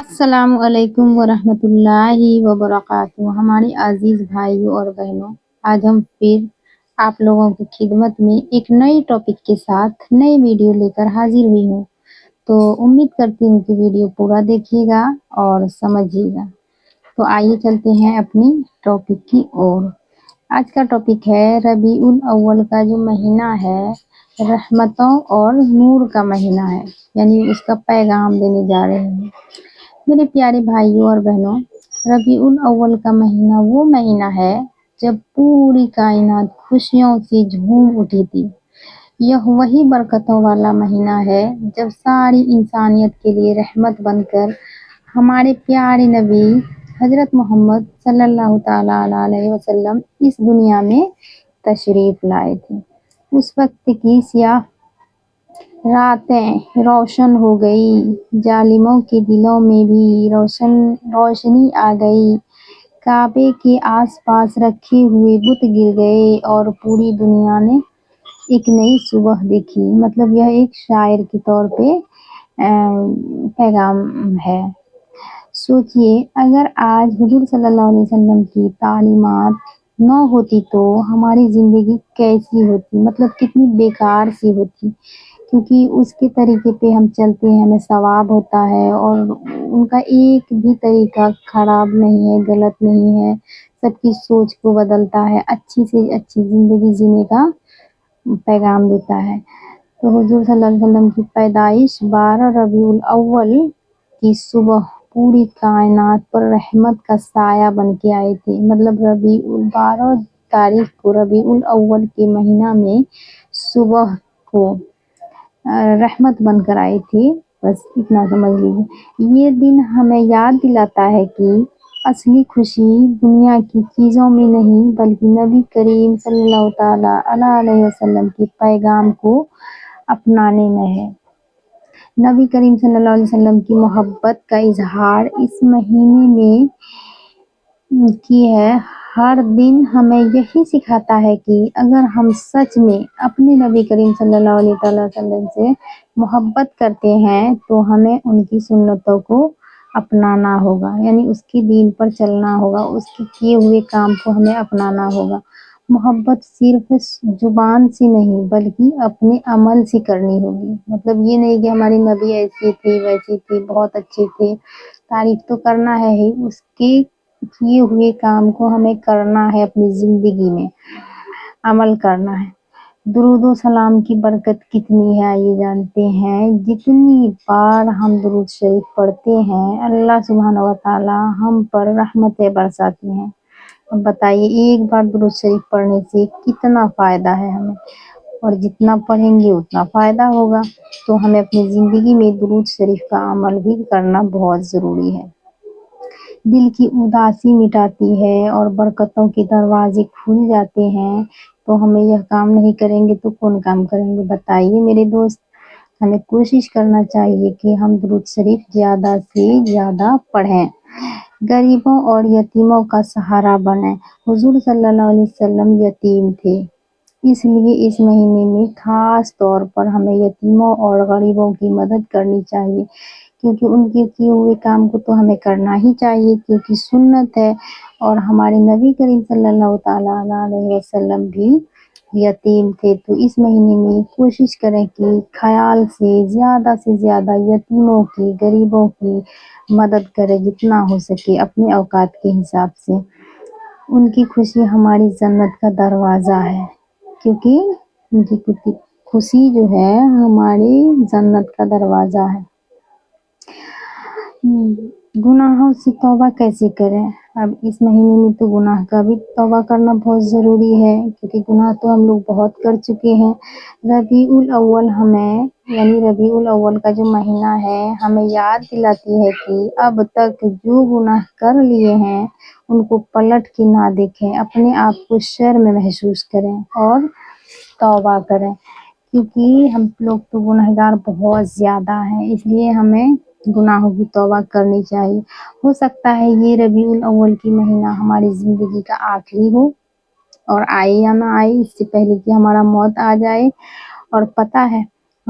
السلام علیکم ورحمۃ اللہ وبرکاتہ۔ ہمارے عزیز بھائیوں اور بہنوں، آج ہم پھر آپ لوگوں کی خدمت میں ایک نئی ٹاپک کے ساتھ نئی ویڈیو لے کر حاضر ہوئی ہوں۔ تو امید کرتی ہوں کہ ویڈیو پورا دیکھیے گا اور سمجھیے گا۔ تو آئیے چلتے ہیں اپنی ٹاپک کی اور آج کا ٹاپک ہے ربیع الاول کا جو مہینہ ہے، رحمتوں اور نور کا مہینہ ہے، یعنی اس کا پیغام دینے جا رہے ہیں۔ میرے پیارے بھائیوں اور بہنوں، ربیع الاول کا مہینہ وہ مہینہ ہے جب پوری کائنات خوشیوں سے جھوم اٹھی تھی۔ یہ وہی برکتوں والا مہینہ ہے جب ساری انسانیت کے لیے رحمت بن کر ہمارے پیارے نبی حضرت محمد صلی اللہ تعالیٰ علیہ وسلم اس دنیا میں تشریف لائے تھے۔ اس وقت کی سیاہ راتیں روشن ہو گئی، ظالموں کے دلوں میں بھی روشنی آ گئی، کعبے کے آس پاس رکھے ہوئے بت گر گئے اور پوری دنیا نے ایک نئی صبح دیکھی۔ مطلب یہ ایک شاعر کے طور پہ پیغام ہے۔ سوچئے اگر آج حضور صلی اللہ علیہ وسلم کی تعلیمات نہ ہوتی تو ہماری زندگی کیسی ہوتی، مطلب کتنی بیکار سی ہوتی، کیونکہ اس کے طریقے پہ ہم چلتے ہیں ہمیں ثواب ہوتا ہے، اور ان کا ایک بھی طریقہ خراب نہیں ہے، غلط نہیں ہے، سب کی سوچ کو بدلتا ہے، اچھی سے اچھی زندگی جینے کا پیغام دیتا ہے۔ تو حضور صلی اللہ علیہ وسلم کی پیدائش 12 ربیع الاول کی صبح پوری کائنات پر رحمت کا سایہ بن کے آئے تھے۔ مطلب 12 تاریخ کو ربیع الاول کے مہینہ میں صبح کو رحمت بن کر آئی تھی، بس اتنا سمجھ لیجیے۔ یہ دن ہمیں یاد دلاتا ہے کہ اصلی خوشی دنیا کی چیزوں میں نہیں بلکہ نبی کریم صلی اللہ تعالیٰ علیہ وسلم کے پیغام کو اپنانے میں ہے۔ نبی کریم صلی اللہ علیہ وسلم کی محبت کا اظہار اس مہینے میں کی ہے۔ ہر دن ہمیں یہی سکھاتا ہے کہ اگر ہم سچ میں اپنے نبی کریم صلی اللہ علیہ وسلم سے محبت کرتے ہیں تو ہمیں ان کی سنتوں کو اپنانا ہوگا، یعنی اس کے دین پر چلنا ہوگا، اس کے کیے ہوئے کام کو ہمیں اپنانا ہوگا۔ محبت صرف زبان سے نہیں بلکہ اپنے عمل سے کرنی ہوگی۔ مطلب یہ نہیں کہ ہمارے نبی ایسے تھے ویسے تھے، بہت اچھے تھے، تعریف تو کرنا ہے ہی، اس کے کیے ہوئے کام کو ہمیں کرنا ہے، اپنی زندگی میں عمل کرنا ہے۔ درود و سلام کی برکت کتنی ہے یہ جانتے ہیں؟ جتنی بار ہم درود شریف پڑھتے ہیں اللہ سبحانہ و تعالی ہم پر رحمتیں برساتے ہیں۔ اب بتائیے ایک بار درود شریف پڑھنے سے کتنا فائدہ ہے ہمیں، اور جتنا پڑھیں گے اتنا فائدہ ہوگا۔ تو ہمیں اپنی زندگی میں درود شریف کا عمل بھی کرنا بہت ضروری ہے۔ دل کی اداسی مٹاتی ہے اور برکتوں کے دروازے کھل جاتے ہیں۔ تو ہمیں یہ کام نہیں کریں گے تو کون کام کریں گے؟ بتائیے میرے دوست۔ ہمیں کوشش کرنا چاہیے کہ ہم درود شریف زیادہ سے زیادہ پڑھیں، غریبوں اور یتیموں کا سہارا بنیں۔ حضور صلی اللہ علیہ وسلم یتیم تھے، اس لیے اس مہینے میں خاص طور پر ہمیں یتیموں اور غریبوں کی مدد کرنی چاہیے، کیونکہ ان کے کیے ہوئے کام کو تو ہمیں کرنا ہی چاہیے، کیونکہ سنت ہے۔ اور ہمارے نبی کریم صلی اللہ تعالیٰ علیہ وسلم بھی یتیم تھے، تو اس مہینے میں کوشش کریں کہ خیال سے زیادہ یتیموں کی، غریبوں کی مدد کریں جتنا ہو سکے اپنے اوقات کے حساب سے۔ ان کی خوشی ہماری جنت کا دروازہ ہے، کیونکہ ان کی خوشی جو ہے ہماری جنت کا دروازہ ہے۔ گناہوں سے توبہ کیسے کریں؟ اب اس مہینے میں تو گناہ کا بھی توبہ کرنا بہت ضروری ہے، کیونکہ گناہ تو ہم لوگ بہت کر چکے ہیں۔ ربیع الاول یعنی ربیع الاول کا جو مہینہ ہے ہمیں یاد دلاتی ہے کہ اب تک جو گناہ کر لیے ہیں ان کو پلٹ کے نہ دیکھیں، اپنے آپ کو شرم محسوس کریں اور توبہ کریں، کیونکہ ہم لوگ تو گنہگار بہت زیادہ ہیں، اس لیے ہمیں گناہوں کی توبہ کرنی چاہیے۔ ہو سکتا ہے یہ ربیع الاول کی مہینہ ہماری زندگی کا آخری ہو، اور آئے یا نہ آئے اس سے پہلے کہ ہمارا موت آ جائے۔ اور پتہ ہے